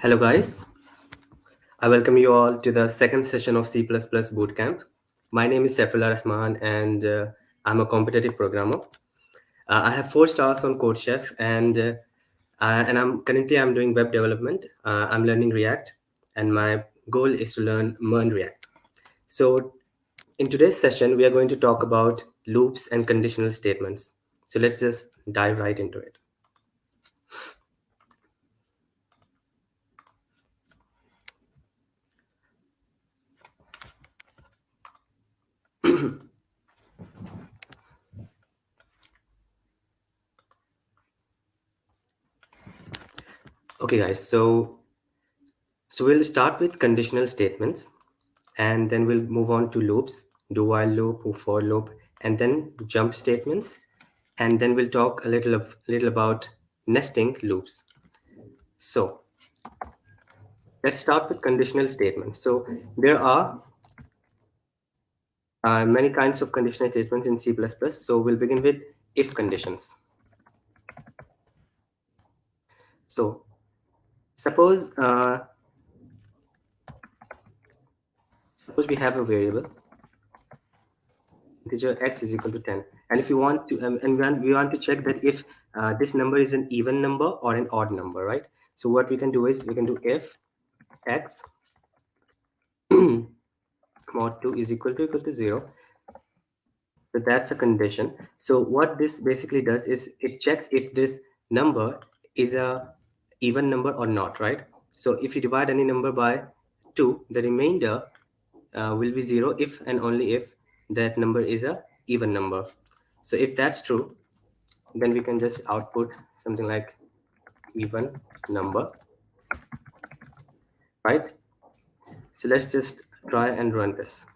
Hello, guys. I welcome you all to the second session of C Bootcamp. My name is Saifullah Rahman, and I'm a competitive programmer. I have 4 stars on CodeChef, and I'm doing web development. I'm learning React, and my goal is to learn React. So, in today's session, we are going to talk about loops and conditional statements. So let's just dive right into it. Okay, guys. So we'll start with conditional statements, and then we'll move on to loops, do while loop, for loop, and then jump statements, and then we'll talk a little about nesting loops. So let's start with conditional statements. So there are many kinds of conditional statements in C++. So we'll begin with if conditions. So suppose suppose we have a variable integer x is equal to 10, and if you want to we want to check that if this number is an even number or an odd number, right? So what we can do is we can do if x mod 2 is equal to 0. So that's a condition. So what this basically does is it checks if this number is a even number or not, right? So if you divide any number by 2, the remainder will be 0 if and only if that number is a even number. So if that's true, then we can just output something like even number, right? So let's just try and run this.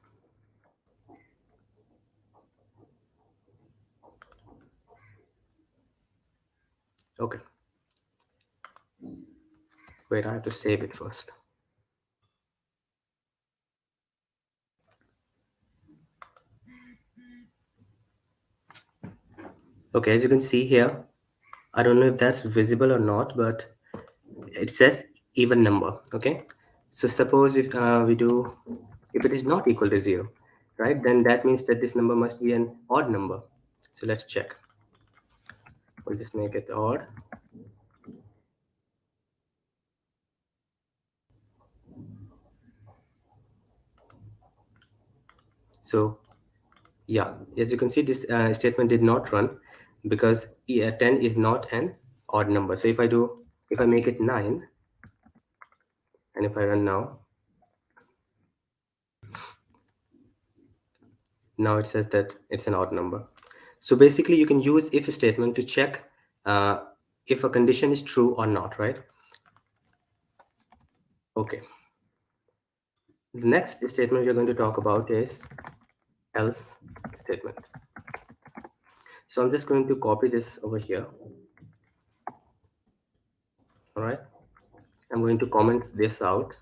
Okay, wait, I have to save it first. Okay, as you can see here, I don't know if that's visible or not, but it says even number. Okay, so suppose if if it is not equal to 0, right, then that means that this number must be an odd number. So let's check. We'll just make it odd. So yeah, as you can see, this statement did not run because 10 is not an odd number. So if I make it 9, and if I run now it says that it's an odd number. So basically you can use if statement to check if a condition is true or not, right? Okay. The next statement we're going to talk about is else statement. So I'm just going to copy this over here. All right. I'm going to comment this out.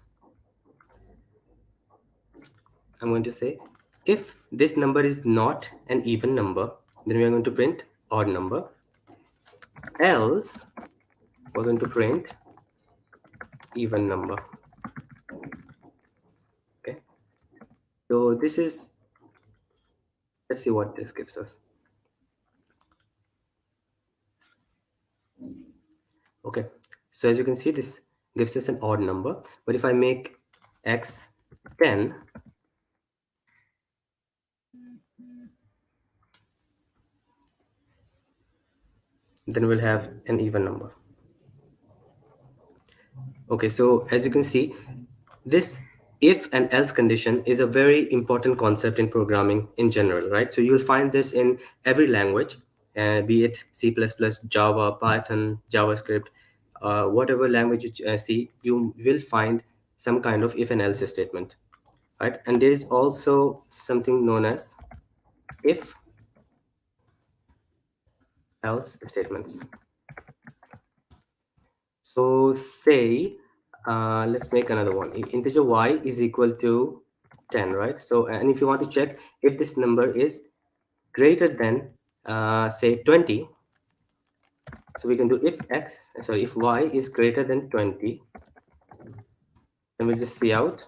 I'm going to say if this number is not an even number, then we are going to print odd number. Else, we're going to print even number. Okay. So this is, let's see what this gives us. Okay. So as you can see, this gives us an odd number. But if I make x 10, then we'll have an even number. Okay, so as you can see, this if and else condition is a very important concept in programming in general, right? So you'll find this in every language, be it C++, Java, Python, JavaScript, whatever language you see, you will find some kind of if and else statement, right? And there is also something known as if else statements. So say, let's make another one. Integer y is equal to 10, right? So, and if you want to check if this number is greater than, say, 20, so we can do if y is greater than 20, then we'll just see out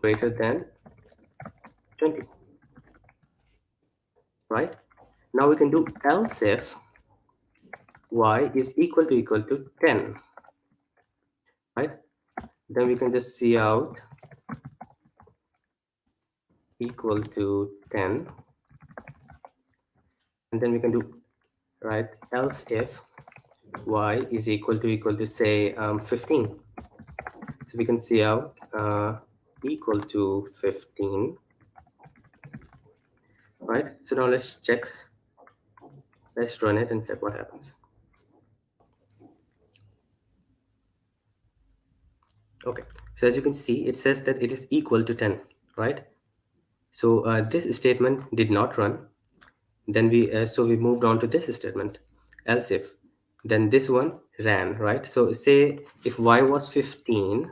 greater than 20, right? Now we can do else if y is equal to 10, right? Then we can just see out equal to 10, and then we can do, right, else if y is equal to say 15. So we can see out equal to 15, right? So now let's check, let's run it and check what happens. Okay, so as you can see, it says that it is equal to 10, right? So this statement did not run. Then we moved on to this statement, else if, then this one ran, right? So say if y was 15,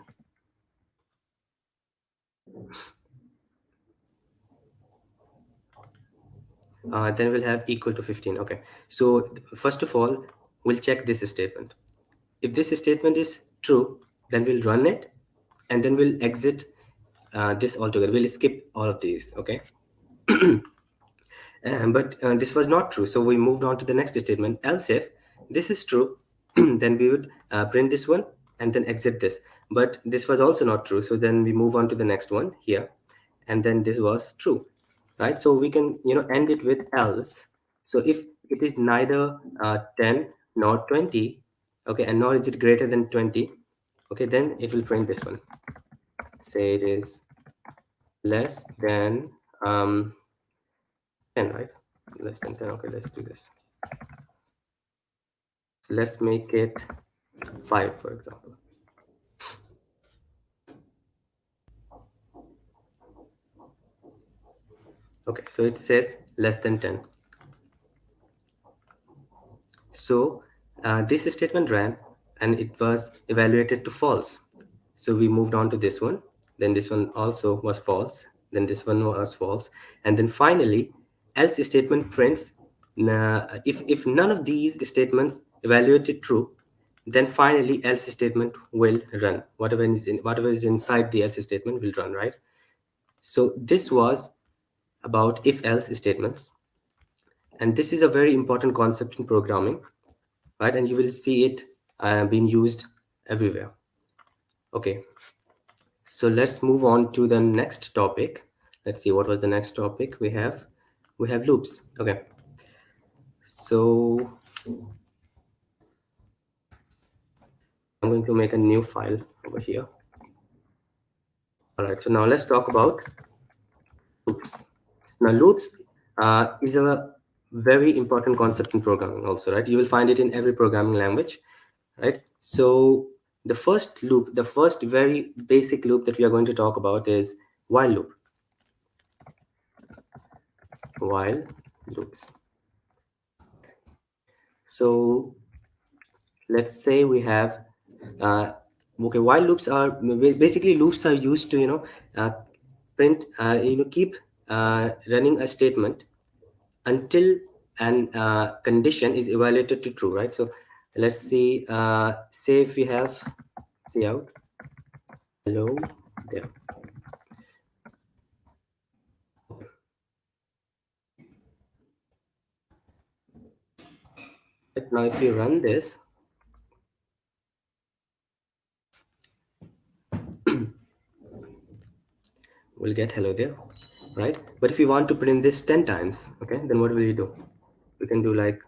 then we'll have equal to 15. Okay, so first of all, we'll check this statement. If this statement is true, then we'll run it, and then we'll exit this altogether. We'll skip all of these, okay? But this was not true, so we moved on to the next statement, else if this is true, then we would print this one and then exit this. But this was also not true, so then we move on to the next one here, and then this was true, right? So we can end it with else. So if it is neither 10 nor 20, okay, and nor is it greater than 20, okay, then it will print this one. Say it is less than 10, right? Less than 10. Okay, let's do this. So let's make it 5, for example. Okay, so it says less than 10. So this statement ran and it was evaluated to false. So we moved on to this one. Then this one also was false. Then this one was false. And then finally, else statement prints, if none of these statements evaluated true, then finally else statement will run. Whatever is inside the else statement will run, right? So this was about if else statements. And this is a very important concept in programming, right? And you will see it being used everywhere. Okay, so let's move on to the next topic. Let's see, what was the next topic we have. We have loops. Okay, so I'm going to make a new file over here. All right, so now let's talk about loops. Now loops is a very important concept in programming also, right? You will find it in every programming language, right? So the first loop, the first very basic loop that we are going to talk about is while loop. While loops. So let's say we have okay, while loops are basically, loops are used to print keep running a statement until an condition is evaluated to true, right? So let's see, say if we have see out hello there. Right, now if you run this, we'll get hello there, right? But if you want to print this 10 times, okay, then what will you do? We can do like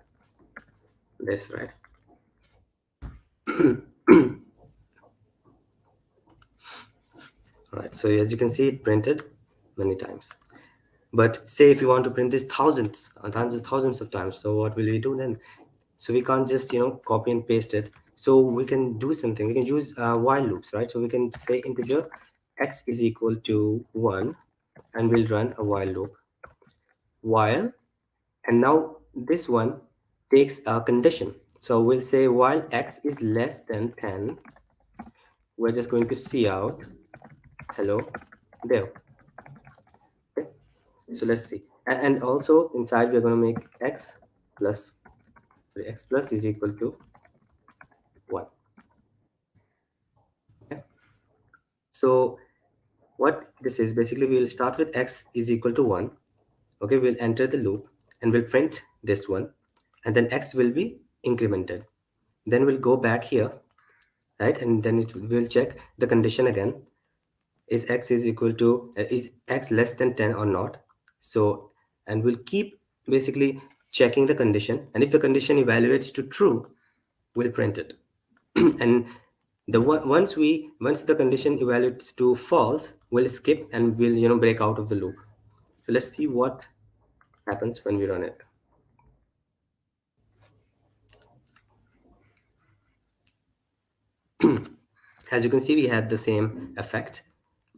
this, right? All right, so as you can see, it printed many times. But say if you want to print this thousands of times, so what will we do then? So we can't just copy and paste it. So we can do something. We can use while loops, right? So we can say integer x is equal to 1, and we'll run a while loop. While, and now this one takes a condition. So we'll say while x is less than 10, we're just going to see out hello there. Okay, so let's see. And also inside we're going to make x plus is equal to 1. Okay. So what this is, basically we'll start with x is equal to 1. Okay, we'll enter the loop and we'll print this one, and then x will be incremented. Then we'll go back here, right, and then it will check the condition again. Is x is equal to is x less than 10 or not? So, and we'll keep basically checking the condition, and if the condition evaluates to true, we'll print it. And once the condition evaluates to false, we'll skip and we'll break out of the loop. So let's see what happens when we run it. As you can see, we had the same effect,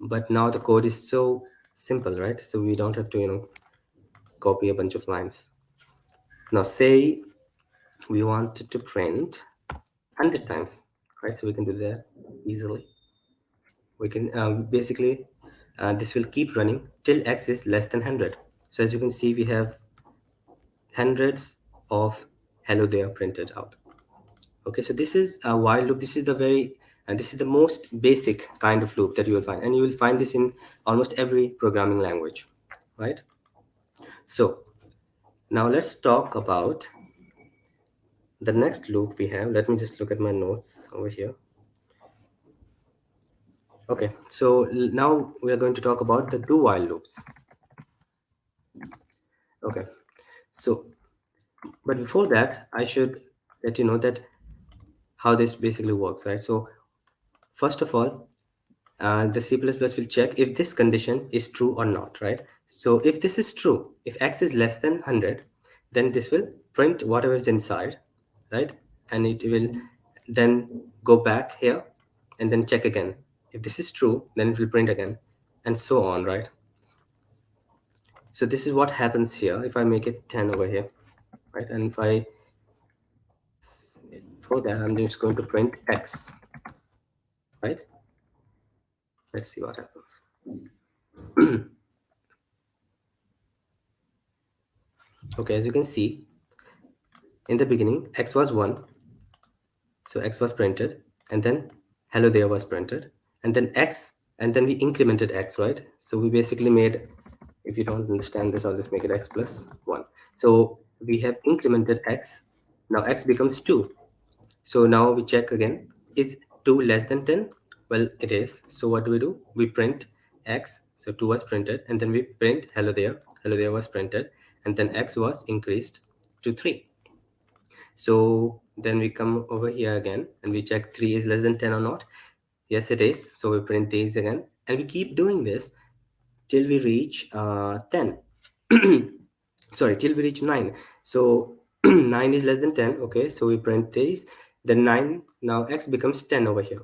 but now the code is so simple, right? So we don't have to copy a bunch of lines. Now say we wanted to print 100 times, right? So we can do that easily. We can basically this will keep running till x is less than 100. So as you can see, we have hundreds of hello there printed out. Okay, so this is a while loop. This is the very this is the most basic kind of loop that you will find, and you will find this in almost every programming language, right? So now let's talk about the next loop we have. Let me just look at my notes over here. Okay, so now we are going to talk about the do while loops. Okay, so but before that, I should let you know that how this basically works, right? So first of all, the C++ will check if this condition is true or not, right? So if this is true, if x is less than 100, then this will print whatever is inside, right? And it will then go back here and then check again. If this is true, then it will print again, and so on, right? So this is what happens here. If I make it 10 over here, right? And if I, for that, I'm just going to print x, right? Let's see what happens. Okay, as you can see, in the beginning, x was 1, so x was printed, and then hello there was printed, and then x, and then we incremented x, right? So we basically made, if you don't understand this, I'll just make it x plus 1. So we have incremented x. Now x becomes 2. So now we check again, is 2 less than 10? Well, it is. So what do? We print x, so 2 was printed, and then we print hello there was printed, and then x was increased to 3. So then we come over here again and we check 3 is less than 10 or not. Yes, it is. So we print these again, and we keep doing this till we reach 10. Sorry, till we reach 9. So 9 is less than 10. Okay, so we print these. Then 9, now x becomes 10 over here.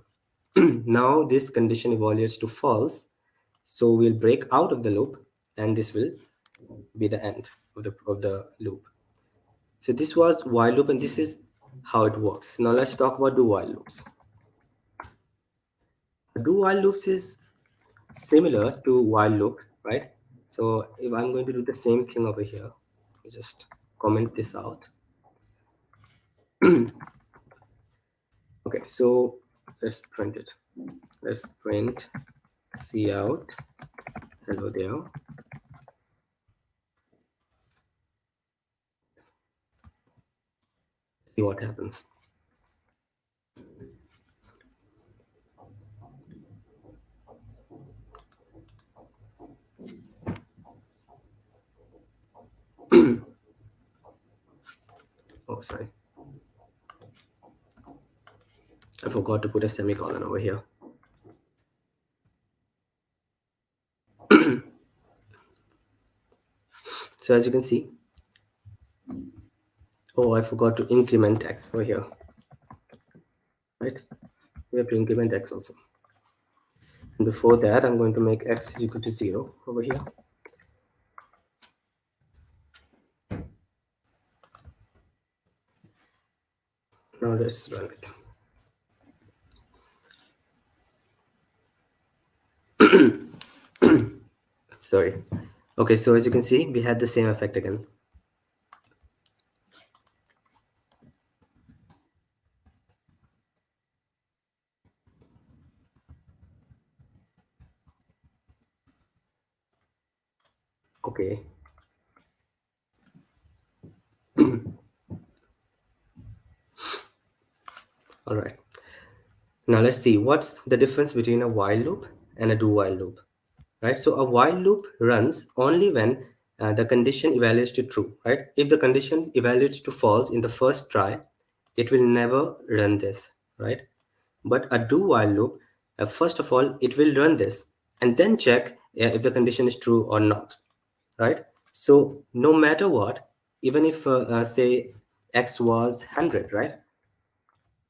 Now this condition evaluates to false. So we'll break out of the loop, and this will be the end of the loop. So this was while loop, and this is how it works. Now let's talk about do while loops. Do while loops is similar to while loop, right? So if I'm going to do the same thing over here, just comment this out. Okay, so let's print it. Let's print C out hello there. See what happens. Oh, sorry. I forgot to put a semicolon over here. So as you can see, oh, I forgot to increment x over here, right? We have to increment x also. And before that, I'm going to make x is equal to 0 over here. Now let's run it. Sorry. Okay, so as you can see, we had the same effect again. Okay. All right. Now let's see what's the difference between a while loop and a do while loop. Right? So a while loop runs only when the condition evaluates to true. Right? If the condition evaluates to false in the first try, it will never run this. Right? But a do while loop, first of all, it will run this and then check if the condition is true or not. Right? So no matter what, even if say x was 100, right?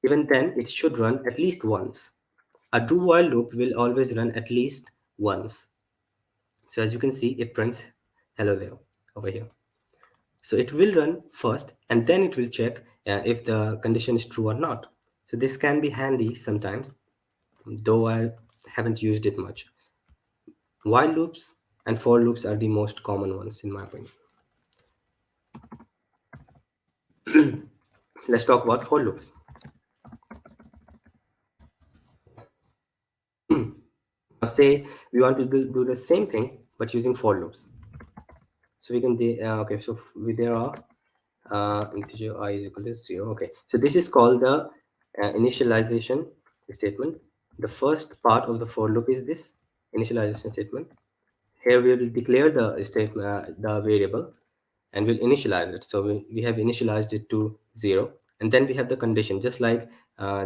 Even then, it should run at least once. A do while loop will always run at least once. So as you can see, it prints hello there over here. So it will run first and then it will check if the condition is true or not. So this can be handy sometimes, though I haven't used it much. While loops and for loops are the most common ones in my opinion. Let's talk about for loops. Now say we want to do the same thing but using for loops. So we can okay, so there are integer I is equal to 0. Okay, so this is called the initialization statement. The first part of the for loop is this initialization statement. Here we will declare the statement, the variable, and we'll initialize it. So we have initialized it to 0, and then we have the condition, just like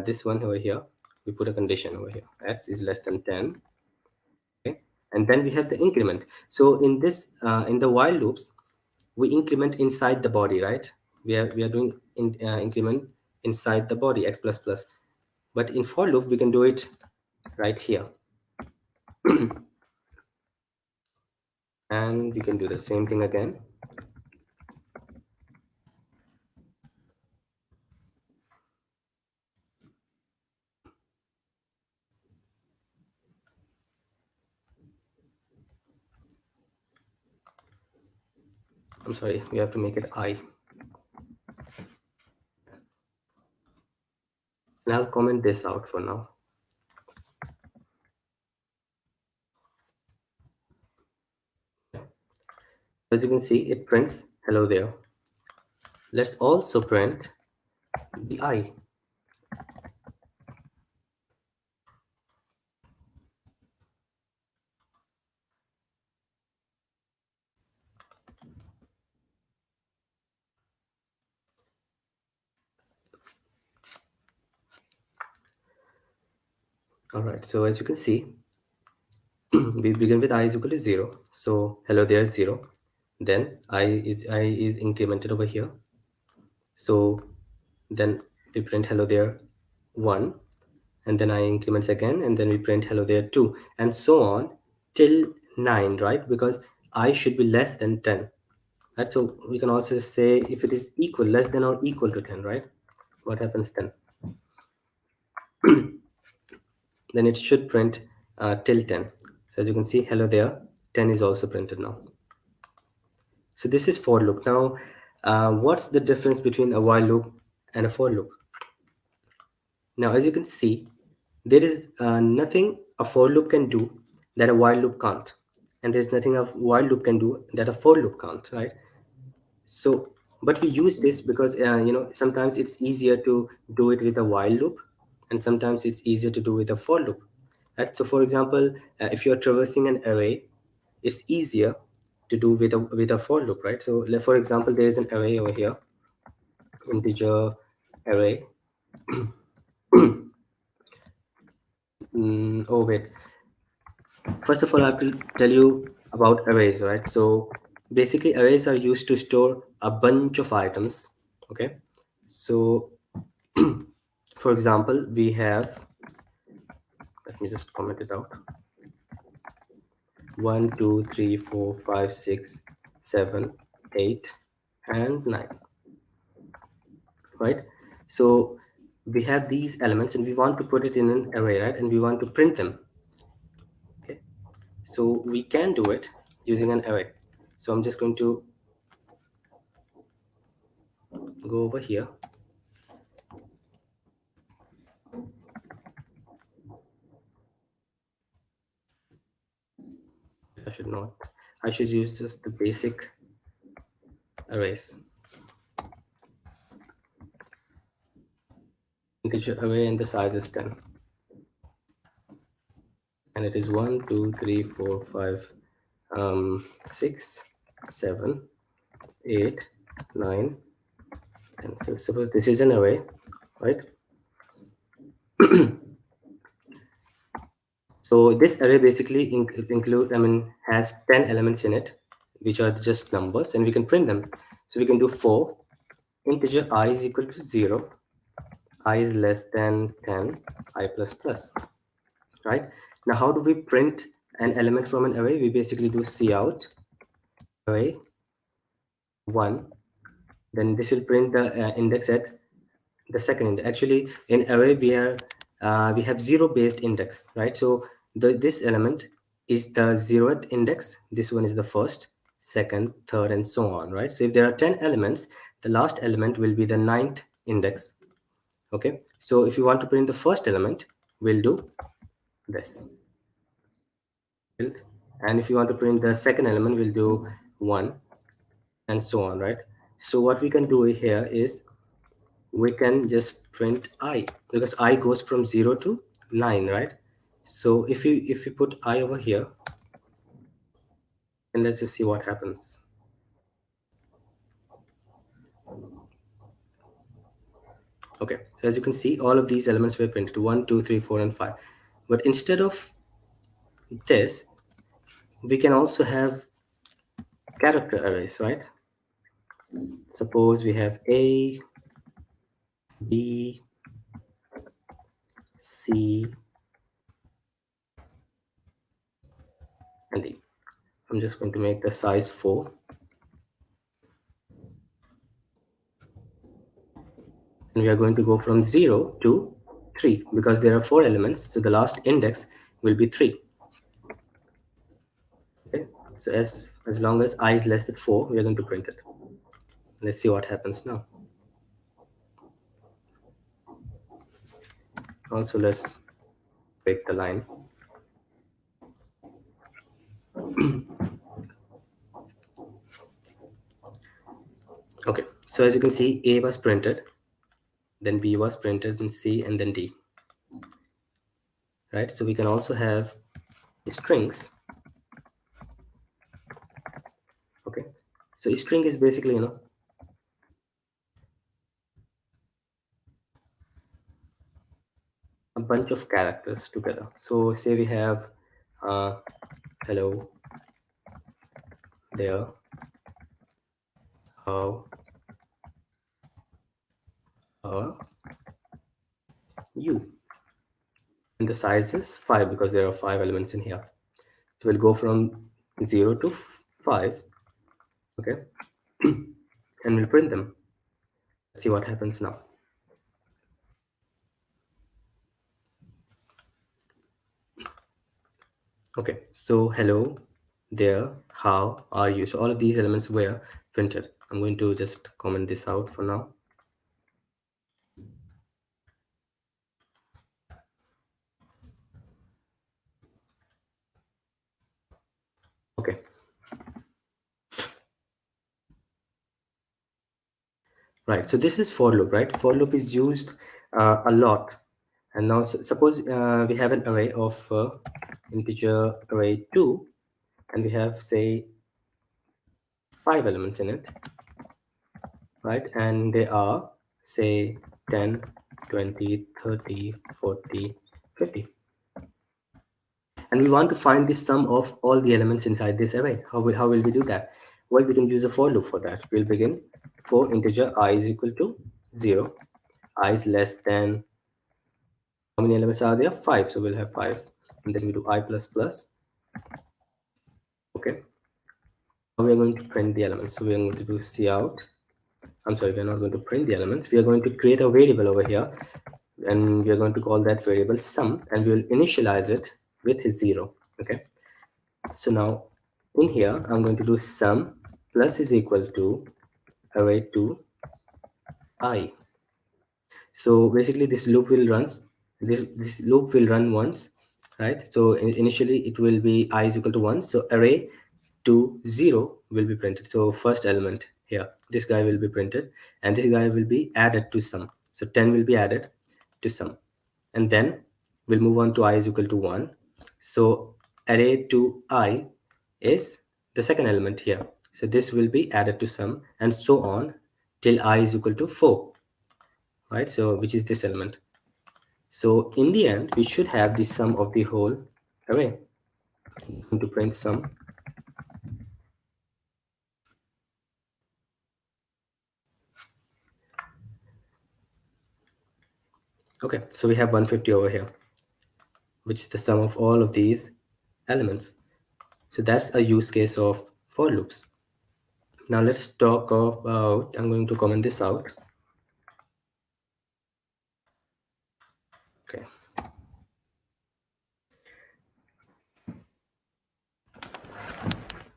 this one over here. We put a condition over here, x is less than 10. Okay, and then we have the increment. So in this in the while loops, we increment inside the body, right? We are doing increment inside the body x plus plus, but in for loop we can do it right here. And we can do the same thing again. I'm sorry, we have to make it I, and I'll comment this out for now. As you can see, it prints hello there. Let's also print the I. All right, so as you can see, we begin with I is equal to 0. So hello there is 0. Then I is incremented over here. So then we print hello there 1, and then I increments again, and then we print hello there 2, and so on till 9, right? Because I should be less than 10, right? So we can also say if it is equal, less than or equal to 10, right? What happens then? Then it should print till 10. So as you can see, hello there 10 is also printed now. So this is for loop. Now what's the difference between a while loop and a for loop? Now, as you can see, there is nothing a for loop can do that a while loop can't, and there's nothing a while loop can do that a for loop can't, right? So, but we use this because sometimes it's easier to do it with a while loop, and sometimes it's easier to do with a for loop, right? So, for example, if you're traversing an array, it's easier to do with a for loop, right? So, for example, there is an array over here, integer array. Oh wait, first of all, I have to tell you about arrays, right? So basically, arrays are used to store a bunch of items. Okay. So, for example, we have, let me just comment it out: 1, 2, 3, 4, 5, 6, 7, 8, and 9, right? So we have these elements and we want to put it in an array, right? And we want to print them. Okay. So we can do it using an array. So I'm just going to go over here. I should not. I should use just the basic arrays. Integer array and the size is 10. And it is 1, 2, 3, 4, 5, 6, 7, 8, 9, and so suppose this is an array, right? So this array basically has 10 elements in it, which are just numbers, and we can print them. So we can do for integer I is equal to 0, I is less than 10, I plus plus, right? Now, how do we print an element from an array? We basically do cout array 1, then this will print the index at the second index. Actually, in array we have zero based index, right? So this element is the zeroth index, this one is the first, second, third, and so on, right? So if there are 10 elements, the last element will be the ninth index. Okay, so if you want to print the first element, we'll do this, and if you want to print the second element, we'll do 1, and so on, right? So what we can do here is we can just print I, because I goes from 0 to 9, right? So if you put I over here, and let's just see what happens. Okay, so as you can see, all of these elements were printed 1, 2, 3, 4, and 5. But instead of this, we can also have character arrays, right? Suppose we have A, B, C, and D. I'm just going to make the size 4. And we are going to go from 0 to 3 because there are 4 elements. So the last index will be 3. Okay. So as long as I is less than 4, we are going to print it. Let's see what happens now. Also, let's break the line. Okay, so as you can see, A was printed, then B was printed, then C, and then D. Right, so we can also have strings. Okay, so a string is basically, a bunch of characters together. So say we have hello there, how are you, and the size is 5 because there are 5 elements in here. So we'll go from 0 to 5. Okay, and we'll print them. Let's see what happens now. Okay, so hello there, how are you? So all of these elements were printed. I'm going to just comment this out for now. Okay, right, so this is for loop, right? For loop is used a lot. And now suppose we have an array of integer array 2, and we have, say, 5 elements in it, right? And they are, say, 10, 20, 30, 40, 50. And we want to find the sum of all the elements inside this array. How will we do that? Well, we can use a for loop for that. We'll begin for integer I is equal to 0. I is less than, how many elements are there? 5. So we'll have 5. And then we do I plus plus. Okay. Now we are going to print the elements. So we are going to do cout. I'm sorry, we are not going to print the elements. We are going to create a variable over here. And we are going to call that variable sum. And we will initialize it with 0. Okay. So now in here, I'm going to do sum plus is equal to array 2 I. So basically this loop will run once, right? So initially it will be I is equal to 1. So array to 0 will be printed. So first element here, this guy will be printed, and this guy will be added to sum. So 10 will be added to sum, and then we'll move on to I is equal to 1. So array to I is the second element here. So this will be added to sum, and so on till I is equal to 4, right? So which is this element. So in the end, we should have the sum of the whole array. I'm going to print sum. Okay, so we have 150 over here, which is the sum of all of these elements. So that's a use case of for loops. Now let's talk about, I'm going to comment this out. Okay.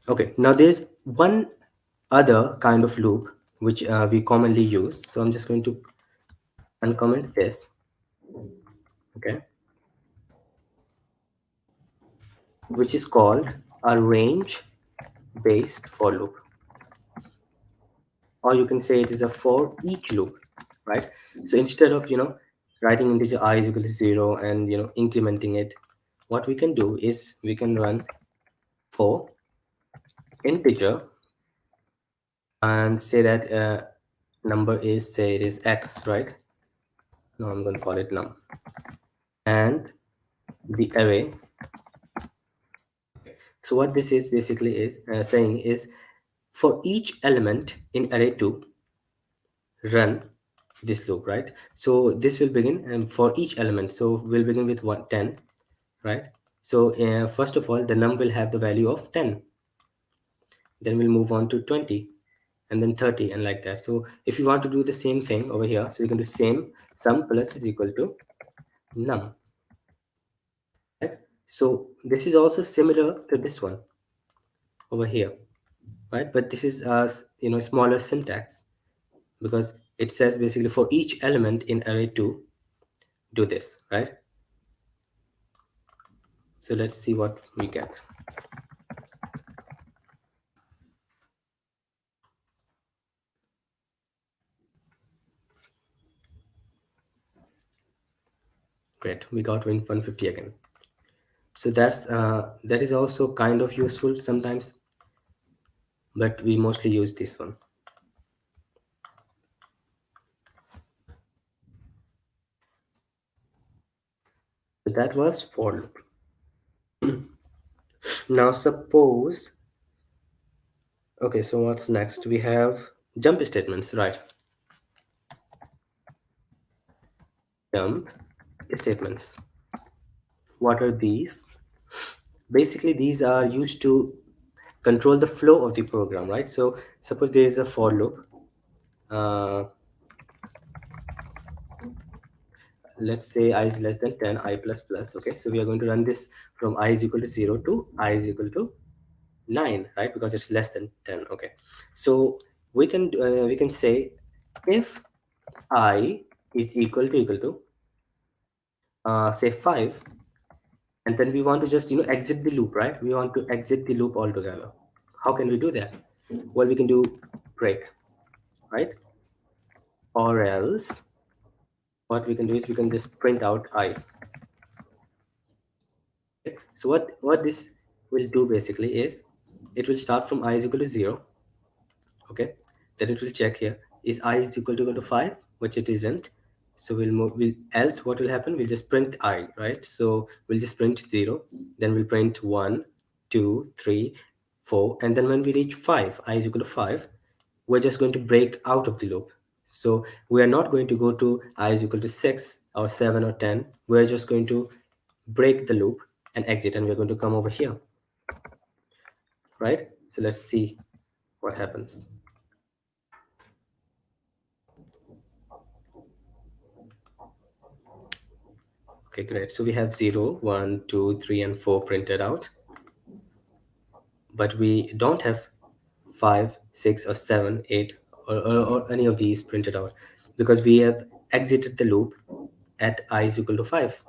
Okay, now there's one other kind of loop which we commonly use. So I'm just going to uncomment this. Okay, which is called a range based for loop, or you can say it is a for each loop, right? So instead of writing integer I is equal to 0 and incrementing it, what we can do is we can run for integer and say that number is, say it is x, right? Now I'm going to call it num, and the array. So what this is basically is saying is, for each element in array 2, run this loop, right? So this will begin for each element. So we'll begin with 10, right? So first of all, the num will have the value of 10. Then we'll move on to 20, and then 30, and like that. So if you want to do the same thing over here, so we can do same sum plus is equal to num, right? So this is also similar to this one over here, right? But this is smaller syntax, because it says basically for each element in array 2, do this, right? So let's see what we get. Great, we got 150 again. So that is also kind of useful sometimes, but we mostly use this one. So that was for loop. Now suppose, okay, so what's next? We have jump statements, right? Jump statements. What are these? Basically, these are used to control the flow of the program, right? So suppose there is a for loop. Uh, let's say I is less than 10, I plus plus. Okay, so we are going to run this from I is equal to 0 to I is equal to 9, right? Because it's less than 10. Okay, so we can say if I is equal to say 5, and then we want to just exit the loop, right? We want to exit the loop altogether. How can we do that? Well, we can do break, right? Or else what we can do is we can just print out I. Okay? So what this will do basically is it will start from I is equal to 0. Okay, then it will check here, is I is equal to 5, which it isn't. So we'll move, else what will happen, we'll just print I, right? So we'll just print 0, then we'll print 1, 2, 3, 4, and then when we reach 5, I is equal to 5, we're just going to break out of the loop. So we are not going to go to I is equal to 6 or 7 or 10. We're just going to break the loop and exit, and we're going to come over here, right? So let's see what happens. Okay, great. So we have 0, 1, 2, 3, and 4 printed out, but we don't have 5, 6, or 7, 8, or any of these printed out, because we have exited the loop at I is equal to 5.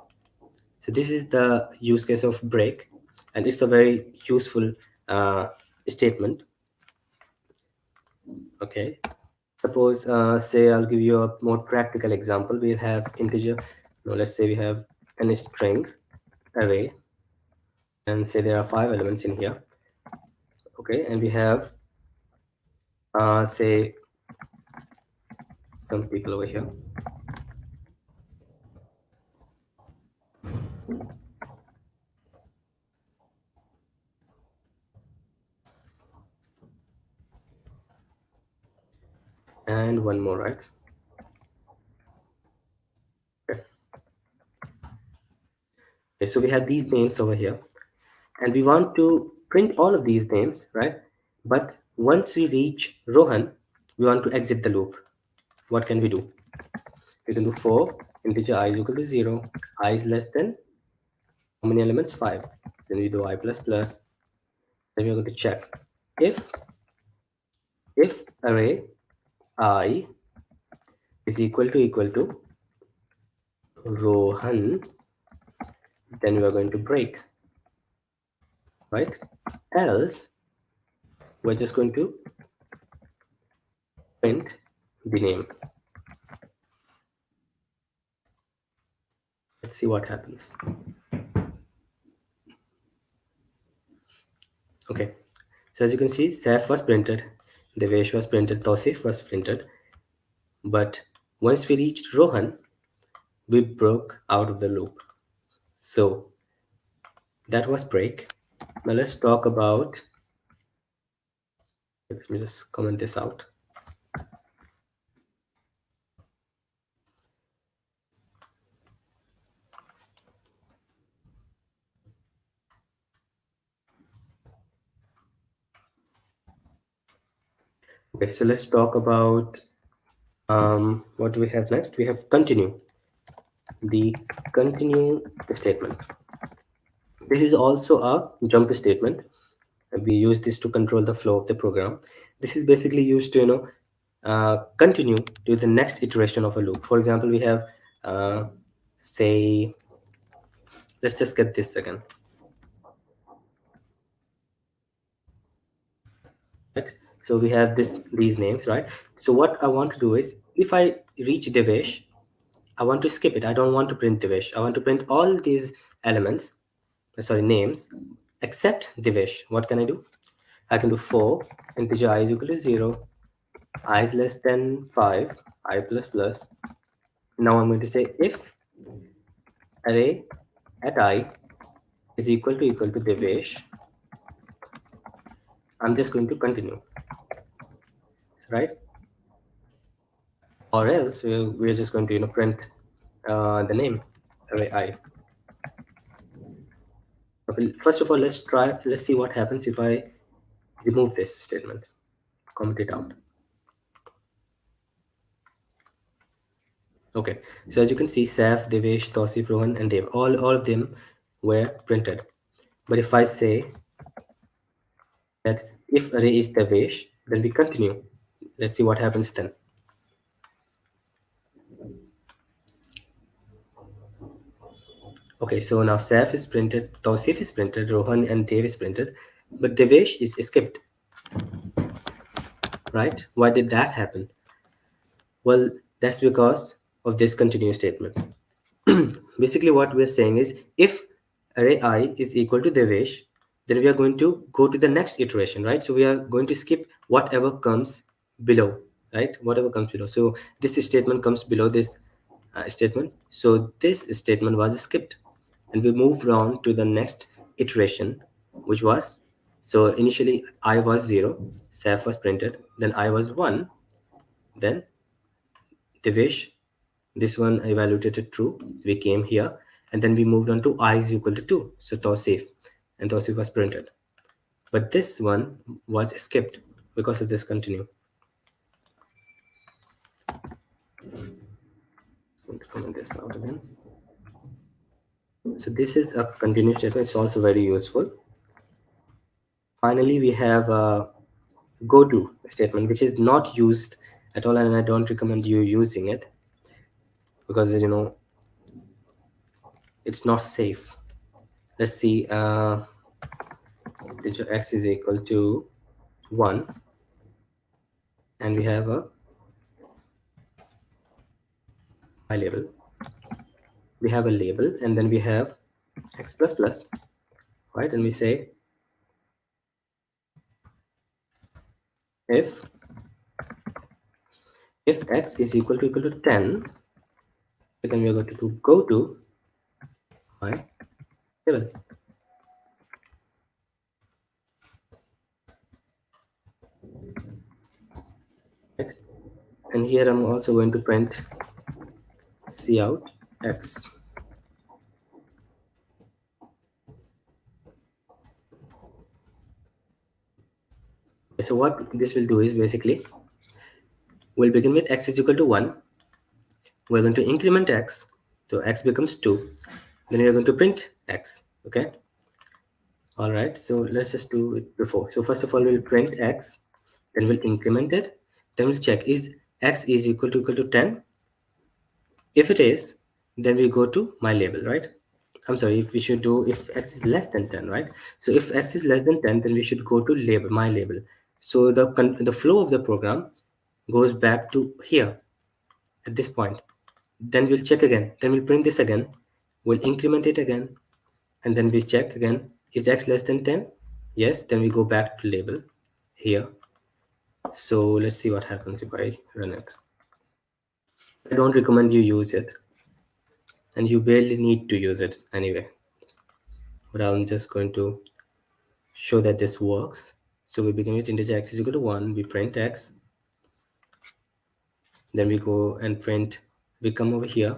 So this is the use case of break, and it's a very useful uh, statement. Okay, suppose say I'll give you a more practical example. We'll have integer, no, let's say we have an string array, and say there are 5 elements in here. Okay, and we have say some people over here, and one more, right? Okay. Okay, so we have these names over here, and we want to print all of these names, right? But once we reach Rohan, we want to exit the loop. What can we do? We can do for integer I is equal to 0, I is less than how many elements? 5. So then we do I plus plus. Then we're going to check if array I is equal to Rohan, then we are going to break, right? Else we're just going to print the name. Let's see what happens. Okay, so as you can see, Saif was printed, Devesh was printed, Tausif was printed, but once we reached Rohan, we broke out of the loop. So that was break. Now let's talk about, let me just comment this out. Okay, so let's talk about what do we have next? We have continue. The continue statement. This is also a jump statement. We use this to control the flow of the program. This is basically used to continue to the next iteration of a loop. For example, we have say, let's just get this again. Right? So we have these names, right? So what I want to do is, if I reach Devesh, I want to skip it. I don't want to print Devesh. I want to print all these elements, sorry, names, except Devesh. What can I do? I can do for integer I is equal to 0, I is less than 5, I plus plus. Now I'm going to say if array at I is equal to Devesh, I'm just going to continue, right? Or else we're just going to print the name array I. Okay, first of all, let's see what happens if I remove this statement, comment it out. Okay, so as you can see, Saf, Devesh, Tausif, Rohan, and Dev, all of them were printed. But if I say that if array is Devesh, then we continue. Let's see what happens then. Okay, so now Saf is printed, Tausif is printed, Rohan and Dev is printed, but Devesh is skipped, right? Why did that happen? Well, that's because of this continue statement. Basically, what we're saying is, if array I is equal to Devesh, then we are going to go to the next iteration, right? So we are going to skip whatever comes below, right? Whatever comes below. So this statement comes below this statement. So this statement was skipped, and we moved on to the next iteration, which was, so initially I was 0, Saf was printed, then I was 1, then Devesh, this one evaluated true, so we came here, and then we moved on to I is equal to 2, so Tausif, and Tausif was printed. But this one was skipped because of this continue. I'm going to comment this out again. So this is a continue statement. It's also very useful. Finally, we have a go to statement, which is not used at all, and I don't recommend you using it because it's not safe. Let's see. X is equal to 1, and we have a my label. We have a label, and then we have x plus plus, right? And we say if x is equal to 10, then we are going to go to my label. Right? And here I'm also going to print cout x. So what this will do is basically we'll begin with x is equal to 1. We're going to increment x, so x becomes 2. Then we're going to print x. Okay. All right. So let's just do it before. So first of all, we'll print x, then we'll increment it. Then we'll check is x is equal to 10. If it is, then we go to my label, right? I'm sorry, if we should do if x is less than 10, right? So if x is less than 10, then we should go to label, my label. So the flow of the program goes back to here at this point. Then we'll check again. Then we'll print this again. We'll increment it again, and then we check again. Is x less than 10? Yes. Then we go back to label here. So let's see what happens if I run it. I don't recommend you use it, and you barely need to use it anyway. But I'm just going to show that this works. So we begin with integer x is equal to 1. We print x. Then we go and print. We come over here.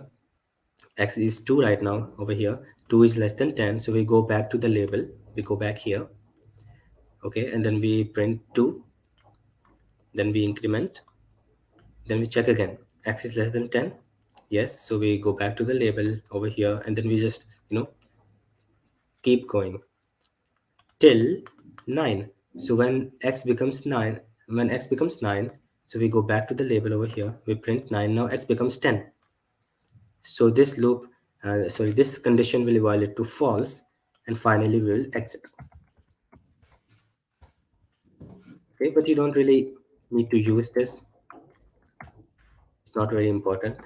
X is 2 right now over here. 2 is less than 10. So we go back to the label. We go back here. Okay. And then we print 2. Then we increment. Then we check again. X is less than 10. Yes. So we go back to the label over here. And then we just, keep going till 9. So when x becomes 9, so we go back to the label over here. We print 9. Now x becomes 10. So this loop, this condition will evaluate to false, and finally we will exit. Okay, but you don't really need to use this. It's not very important.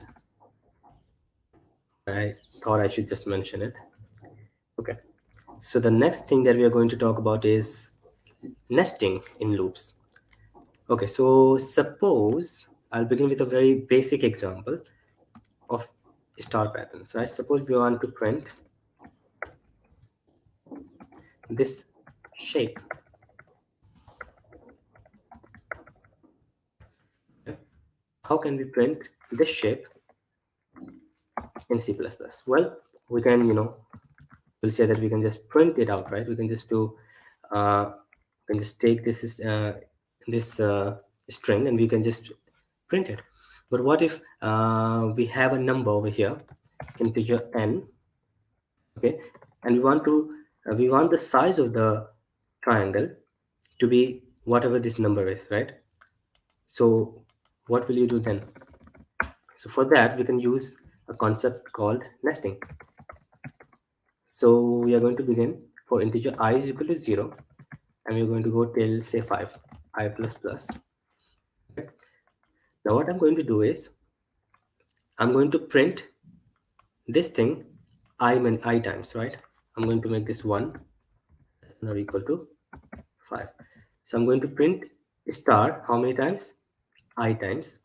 I thought I should just mention it. Okay. So the next thing that we are going to talk about is nesting in loops. Okay, so suppose I'll begin with a very basic example of star patterns, right? Suppose we want to print this shape. Okay. How can we print this shape in C++? Well, we can, we'll say that we can just print it out, right? We can just do, we can just take this string, and we can just print it. But what if we have a number over here, integer n, okay, and we want the size of the triangle to be whatever this number is, right? So what will you do then? So for that, we can use a concept called nesting. So we are going to begin for integer I is equal to 0, and we're going to go till say 5, I plus plus. Okay. Now what I'm going to do is I'm going to print this thing I times, right? I'm going to make this 1 or equal to 5. So I'm going to print star how many times? I times,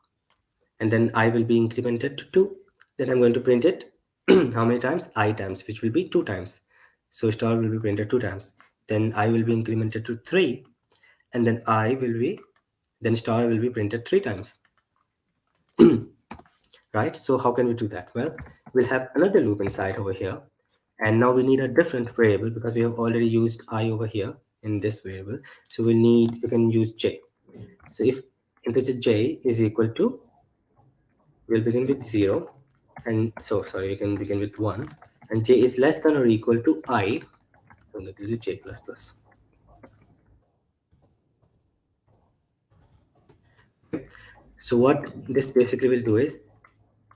and then I will be incremented to 2. Then I'm going to print it how many times? I times, which will be 2 times. So star will be printed 2 times. Then I will be incremented to 3, and then star will be printed 3 times. Right? So how can we do that? Well, we'll have another loop inside over here, and now we need a different variable because we have already used I over here in this variable. So we can use j. So if integer j is equal to, we'll begin with 0, and so sorry, we can begin with 1, and j is less than or equal to I, so that will be j plus plus. So what this basically will do is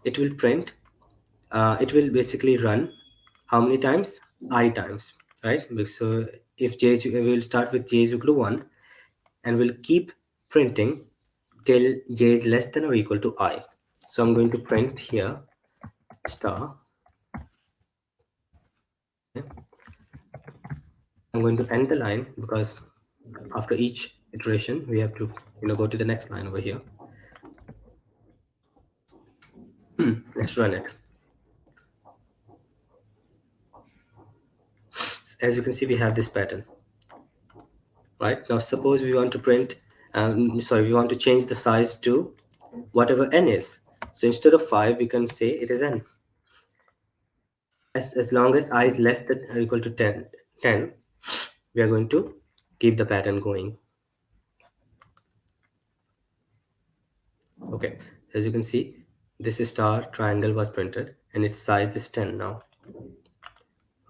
it will print, it will basically run how many times? I times, right? So if we will start with j is equal to 1, and we'll keep printing till j is less than or equal to I. So I'm going to print here star. Okay. I'm going to end the line because after each iteration we have to go to the next line over here. Let's run it. As you can see, we have this pattern. Right now, suppose we want to we want to change the size to whatever n is. So instead of 5, we can say it is n. As long as I is less than or equal to 10, we are going to keep the pattern going. Okay, as you can see, this star triangle was printed and its size is 10 now.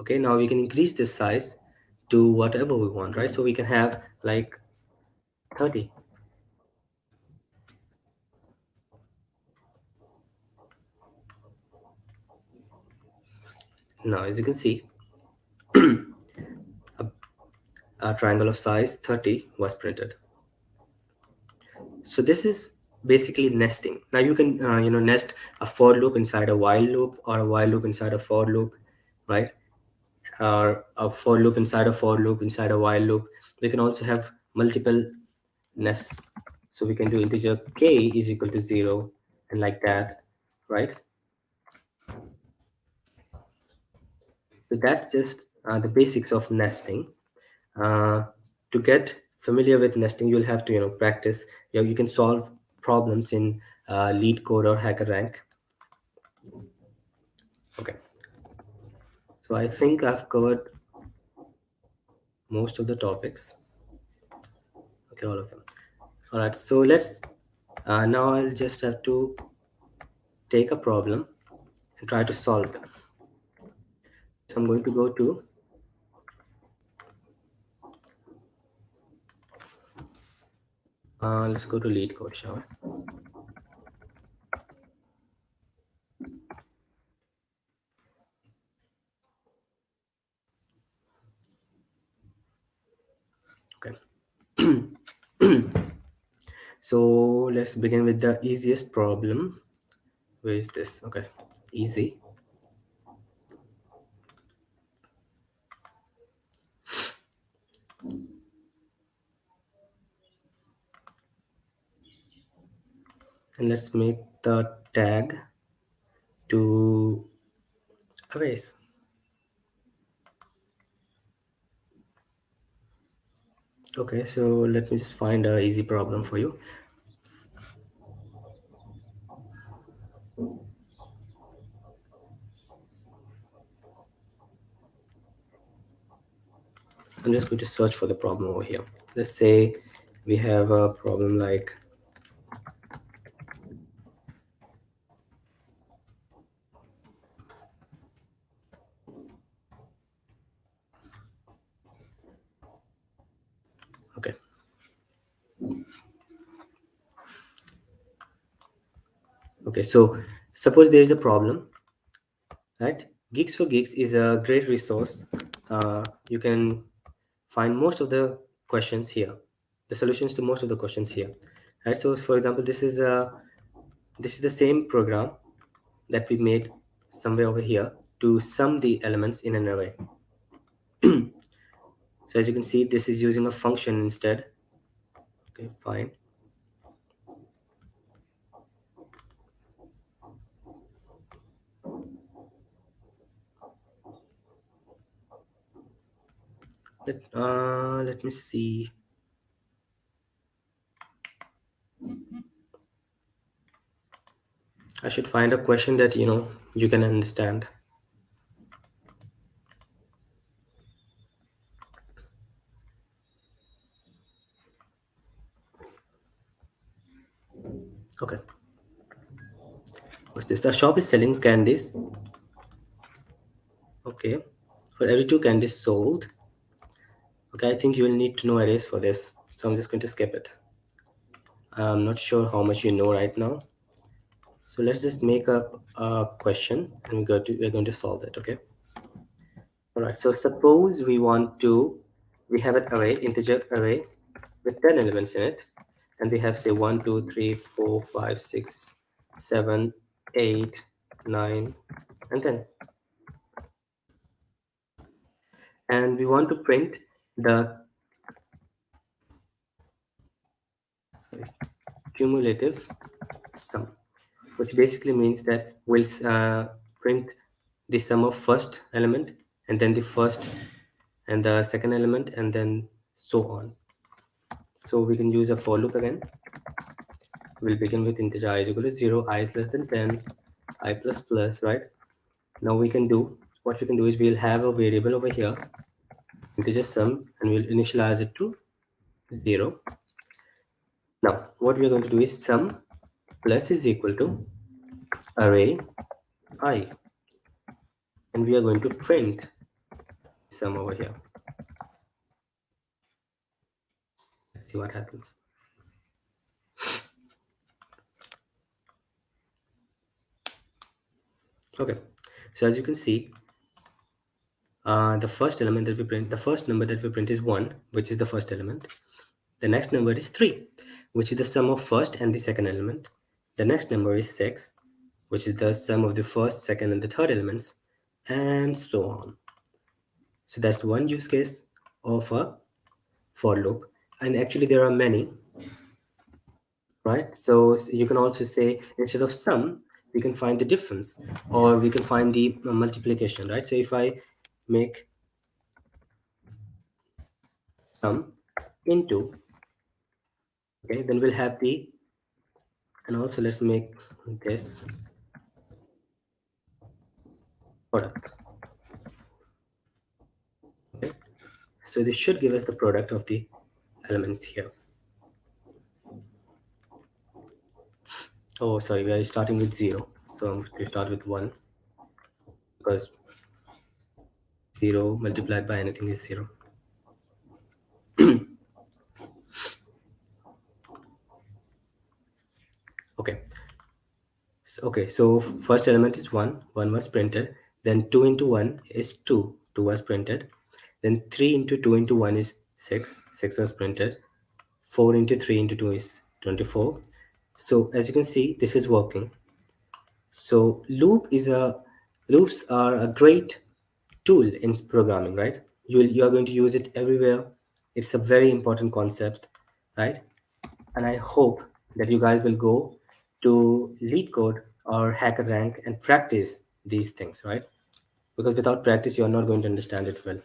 Okay, now we can increase this size to whatever we want, right? So we can have like 30. Now, as you can see, a triangle of size 30 was printed. So this is basically nesting. Now you can nest a for loop inside a while loop, or a while loop inside a for loop, right? Or a for loop inside a for loop inside a while loop. We can also have multiple nests. So we can do integer k is equal to 0 and like that, right? So that's just the basics of nesting. uh, to get familiar with nesting, you'll have to practice. You can solve problems in lead code or hacker rank. Okay, so I think I've covered most of the topics. Okay, all of them. All right, so let's now I'll just have to take a problem and try to solve them. So I'm going to go to let's go to lead code, shall we? Okay. So let's begin with the easiest problem. Where is this? Okay, easy. And let's make the tag to arrays. Okay, so let me just find a easy problem for you. I'm just going to search for the problem over here. Let's say we have a problem like okay. Okay, so suppose there is a problem, right? Geeks for Geeks is a great resource. You can find most of the questions here, the solutions to most of the questions here, right? So for example, this is the same program that we made somewhere over here to sum the elements in an array. So as you can see, this is using a function instead. Okay, fine. Let me see. I should find a question that you can understand. Okay. What's this? The shop is selling candies. Okay. For every 2 candies sold. Okay, I think you will need to know arrays for this. So I'm just going to skip it. I'm not sure how much you know right now. So let's just make up a question and we're going to solve it, okay? All right, so suppose we have an array, integer array, with 10 elements in it, and we have say 1, 2, 3, 4, 5, 6, 7, 8, 9, and 10. And we want to print the sorry, cumulative sum, which basically means that we'll print the sum of first element, and then the first and the second element, and then so on. So we can use a for loop again. We'll begin with integer I is equal to 0, I is less than 10, I plus plus, right? Now we can do, what we can do is we'll have a variable over here, integer sum, and we'll initialize it to 0. Now what we are going to do is sum plus is equal to array I, and we are going to print sum over here. Let's see what happens. Okay, so as you can see, the first element that we print, the first number that we print is 1, which is the first element. The next number is 3, which is the sum of first and the second element. The next number is 6, which is the sum of the first, second, and the third elements, and so on. So that's one use case of a for loop. And actually there are many, right? So you can also say instead of sum, we can find the difference, or we can find the multiplication, right? So if I make sum into, okay, then we'll have the, and also let's make this product. Okay, so this should give us the product of the elements here. Oh, sorry, we are starting with 0, so I'm going to start with 1, because 0 multiplied by anything is 0. Okay, so first element is 1, 1 was printed, then 2 into 1 is 2, 2 was printed, then 3 into 2 into 1 is 6, 6 was printed, 4 into 3 into 2 is 24. So as you can see, this is working. So loops are a great tool in programming, right? You are going to use it everywhere. It's a very important concept, right? And I hope that you guys will go to LeetCode or HackerRank and practice these things, right? Because without practice, you're not going to understand it well.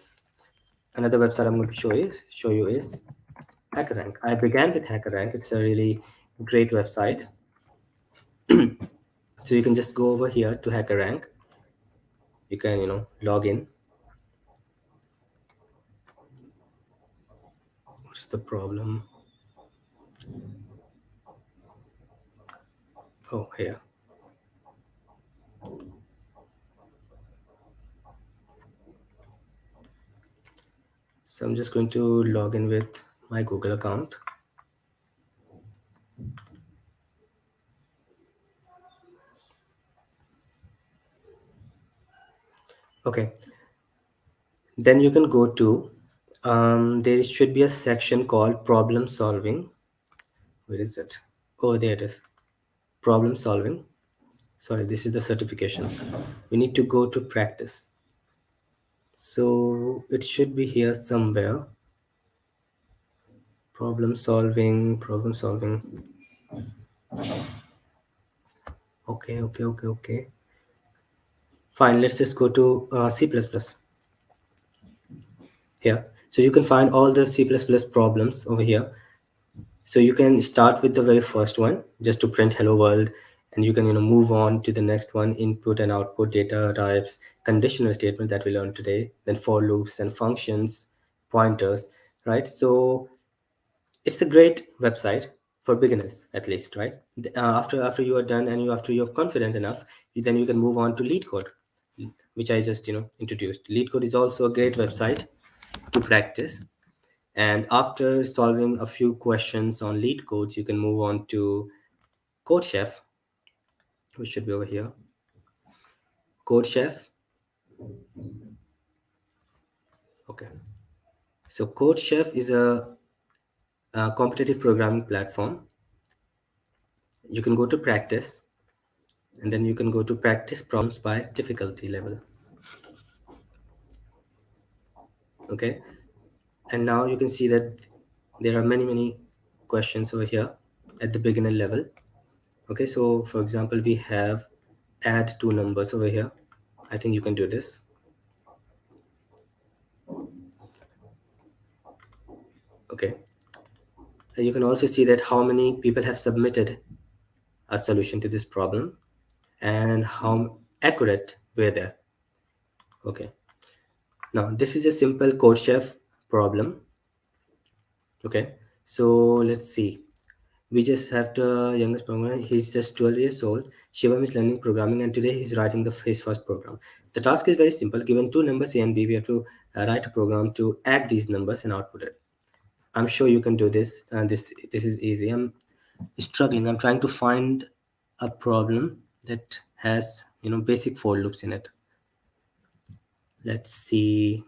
Another website I'm going to show you is HackerRank. I began with HackerRank. It's a really great website. So you can just go over here to HackerRank. You can, log in. What's the problem? Oh, here. So I'm just going to log in with my Google account. Okay. Then you can go to, there should be a section called problem solving. Where is it? Oh, there it is. Problem solving. Sorry, this is the certification. We need to go to practice. So it should be here somewhere. Problem solving. Okay. Fine, let's just go to C++ here. So you can find all the C++ problems over here. So you can start with the very first one just to print hello world, and you can move on to the next one, input and output data types, conditional statement that we learned today, then for loops and functions, pointers, right? So it's a great website for beginners, at least, right? After you are done and after you're confident enough, then you can move on to LeetCode, which I just introduced. LeetCode is also a great website to practice. And after solving a few questions on LeetCode, you can move on to CodeChef, which should be over here. CodeChef. Okay. So CodeChef is a competitive programming platform, you can go to practice, and then you can go to practice problems by difficulty level. Okay, and now you can see that there are many questions over here at the beginner level. Okay, so for example, we have add two numbers over here. I think you can do this. Okay, you can also see that how many people have submitted a solution to this problem and how accurate were they. Okay, now this is a simple CodeChef problem. Okay, so let's see. We just have the youngest programmer. He's just 12 years old. Shivam is learning programming, and today he's writing his first program. The task is very simple. Given two numbers A and B, we have to write a program to add these numbers and output it. I'm sure you can do this. This is easy. I'm struggling. I'm trying to find a problem that has basic for loops in it. Let's see.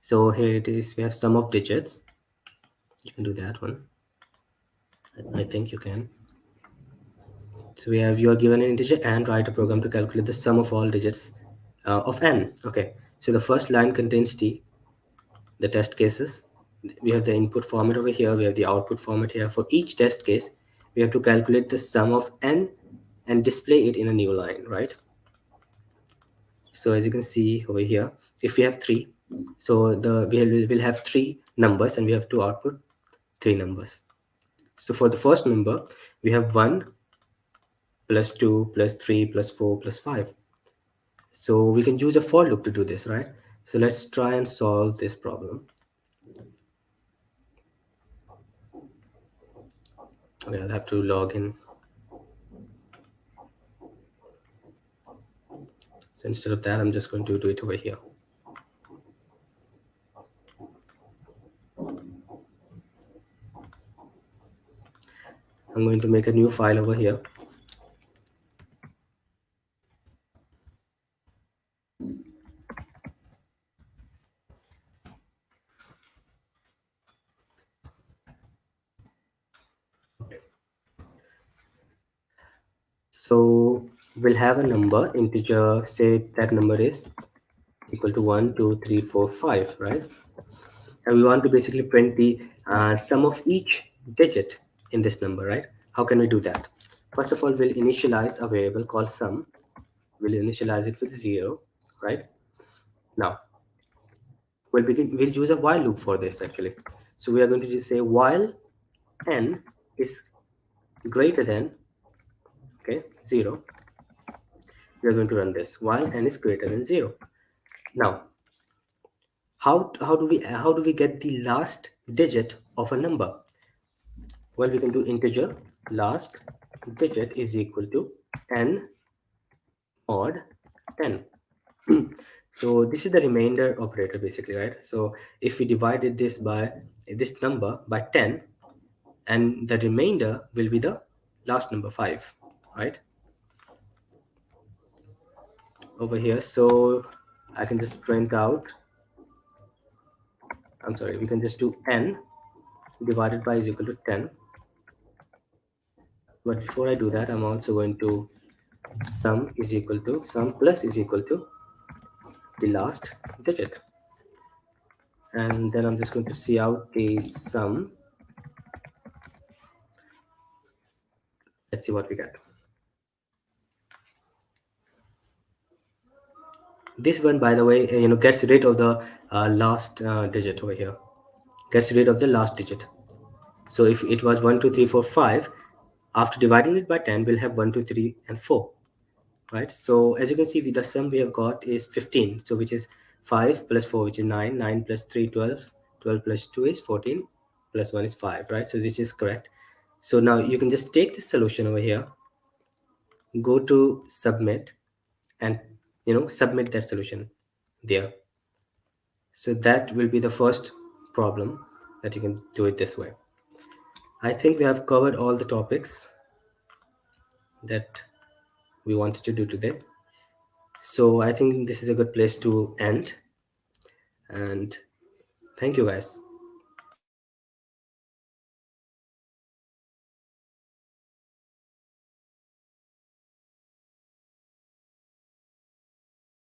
So here it is. We have sum of digits. You can do that one. I think you can. So we have, you are given an integer and write a program to calculate the sum of all digits of n. Okay. So the first line contains t, the test cases. We have the input format over here. We have the output format here. For each test case, we have to calculate the sum of n and display it in a new line, right? So as you can see over here, if we have three, so we'll have three numbers and we have to output three numbers. So for the first number, we have 1 plus 2 plus 3 plus 4 plus 5. So we can use a for loop to do this, right? So let's try and solve this problem. Okay, I'll have to log in. So instead of that, I'm just going to do it over here. I'm going to make a new file over here. So we'll have a number, integer, say that number is equal to 1, 2, 3, 4, 5, right? And we want to basically print the sum of each digit in this number, right? How can we do that? First of all, we'll initialize a variable called sum. We'll initialize it with 0, right? Now, we'll use a while loop for this actually. So we are going to just say while n is greater than, okay, 0, we are going to run this while n is greater than 0. Now, how do we get the last digit of a number? Well, we can do integer last digit is equal to n mod 10. So this is the remainder operator basically, right? So if we divided this by this number by 10, and the remainder will be the last number 5, right, over here. So I can just print out, I'm sorry, we can just do n divided by is equal to 10. But before I do that, I'm also going to sum plus is equal to the last digit, and then I'm just going to see out the sum. Let's see what we get. This one, by the way, gets rid of the last digit over here, gets rid of the last digit. So if it was 1 2 3 4 5, after dividing it by 10, we'll have 1 2 3 and 4, right? So as you can see, with the sum we have got is 15, so which is 5 plus 4, which is 9, 9 plus 3 12, 12 plus 2 is 14, plus 1 is 5, right? So which is correct. So now you can just take this solution over here, go to submit, and submit that solution there. So that will be the first problem that you can do it this way. I think we have covered all the topics that we wanted to do today. So I think this is a good place to end, and thank you guys.